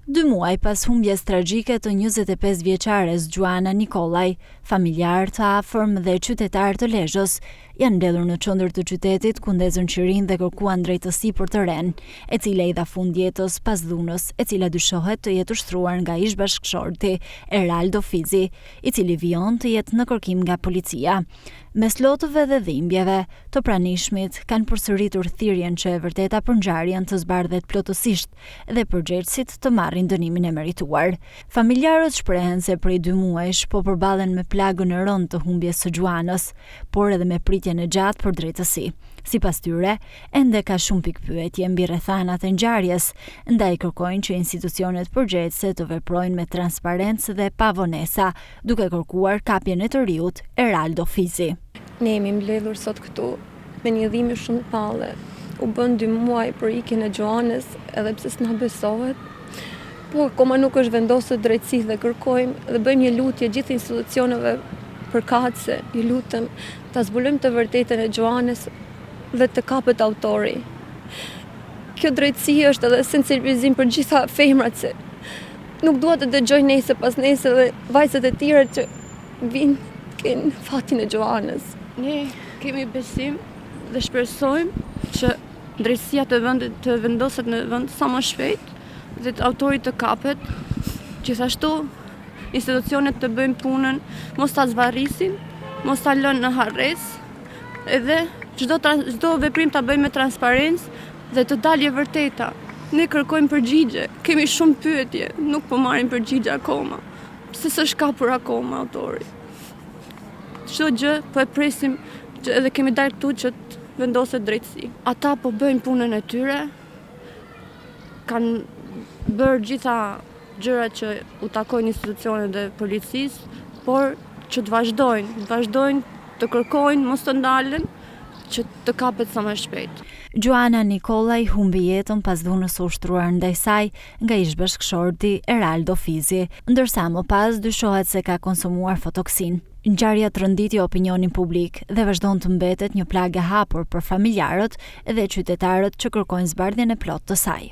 2 muaj pas humbjes tragjike të 25 vjeçares Gjuana Nikolaj, familjar të afërm dhe qytetar të Lezhës janë mbledhur në qendër të qytetit ku ndezën qirin dhe kërkuan drejtësi për të ren, e cila i dha fund jetës pas dhunës, e cila dyshohet të jetë ushtruar nga ish-bashkëshorti Eraldo Fizi, i cili vijon të jetë në kërkim nga policia. Mes lotëve dhe dhimbjeve, të pranishmit kanë përsëritur thirrjen që e vërteta për ngjarjen të zbardhet plotësisht dhe përgjegjësit të marrin dënimin e merituar. Familjarët shprehen se prej 2 muajsh po përballen me plagën e rëndë të humbjes së Gjuanës, por edhe me pritjen e gjatë për drejtësi. Sipas tyre, ende ka shumë pikpyetje mbi rrethanat e ngjarjes, ndaj kërkojnë që institucionet përgjegjëse të veprojnë me transparencë dhe pa vonesa, duke kërkuar kapjen e të riut Eraldo Fizi. Ne jemi mbledhur sot këtu me një dhimbje shumë të madhe. U bën 2 muaj për ikjen e Gjuanës, edhe pse s'na besohet. Po akoma nuk është vendosur drejtësi dhe kërkojmë dhe bëjmë një lutje gjithë institucioneve përkatëse, ju lutem ta zbulojmë të vërtetën e Gjuanës dhe të kapet autori. Kjo drejtësi është edhe sensibilizim për gjitha femrat, se nuk dua të dëgjoj nesër pas nesër dhe vajzat e tjera që vinë kënë fatin e Gjuanës. Ne kemi besim dhe shpresojmë që drejtësia të vendit të vendoset në vend sa më shpejt dhe të autori të kapet. Gjithashtu, institucionet të bëjmë punën, mos ta zvarrisin, mos ta lënë në harres, edhe çdo veprim ta bëjmë me transparencë dhe të dalë e vërteta. Ne kërkojmë përgjigje, kemi shumë pyetje, nuk po marrim përgjigje akoma. Pse s'është kapur akoma autori? Çdo gjë po e presim edhe kemi dalë këtu që të vendoset drejtësi. Ata po bëjnë punën e tyre, kanë bërë gjitha gjërat që u takojnë institucionet dhe policisë, por që të vazhdojnë të kërkojnë, mos të ndalen, që të kapet sa më shpejt. Gjuana Nikolaj humbi jetën pas dhunës së ushtruar ndaj saj nga ish-bashkëshorti Eraldo Fizi, ndërsa më pas dyshohet se ka konsumuar fotoksin. Ngjarja tronditi opinionin publik dhe vazhdon të mbetet një plagë e hapur për familjarët dhe qytetarët që kërkojnë zbardhjen e plotë të saj.